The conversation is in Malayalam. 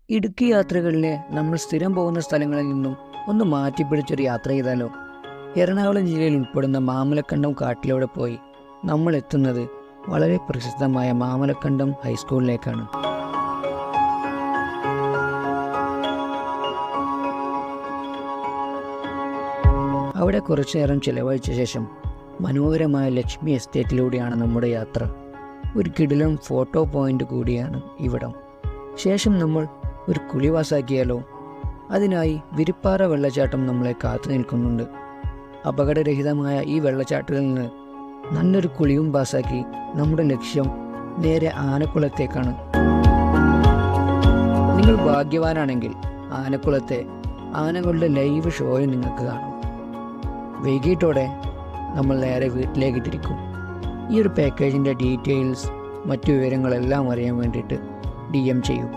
ഇടുക്കി യാത്രകളിലെ നമ്മൾ സ്ഥിരം പോകുന്ന സ്ഥലങ്ങളിൽ നിന്നും ഒന്ന് മാറ്റിപ്പിടിച്ചൊരു യാത്ര ചെയ്താലോ? എറണാകുളം ജില്ലയിൽ ഉൾപ്പെടുന്ന മാമലക്കണ്ടം കാട്ടിലൂടെ പോയി നമ്മൾ എത്തുന്നത് വളരെ പ്രസിദ്ധമായ മാമലക്കണ്ടം ഹൈസ്കൂളിലേക്കാണ്. അവിടെ കുറച്ചു നേരം ചിലവഴിച്ച ശേഷം മനോഹരമായ ലക്ഷ്മി എസ്റ്റേറ്റിലൂടെയാണ് നമ്മുടെ യാത്ര. ഒരു കിടിലം ഫോട്ടോ പോയിന്റ് കൂടിയാണ് ഇവിടം. ശേഷം നമ്മൾ ഒരു കുളി പാസാക്കിയാലോ? അതിനായി വിരിപ്പാറ വെള്ളച്ചാട്ടം നമ്മളെ കാത്തു നിൽക്കുന്നുണ്ട്. അപകടരഹിതമായ ഈ വെള്ളച്ചാട്ടത്തിൽ നിന്ന് നല്ലൊരു കുളിയും പാസാക്കി നമ്മുടെ ലക്ഷ്യം നേരെ ആനക്കുളത്തേക്കാണ്. നിങ്ങൾ ഭാഗ്യവാനാണെങ്കിൽ ആനക്കുളത്തെ ആനകളുടെ ലൈവ് ഷോയും നിങ്ങൾക്ക് കാണും. വൈകിട്ടോടെ നമ്മൾ നേരെ വീട്ടിലേക്ക് തിരിക്കും. ഈ ഒരു പാക്കേജിൻ്റെ ഡീറ്റെയിൽസ് മറ്റു വിവരങ്ങളെല്ലാം അറിയാൻ വേണ്ടിയിട്ട് DM ചെയ്യൂ.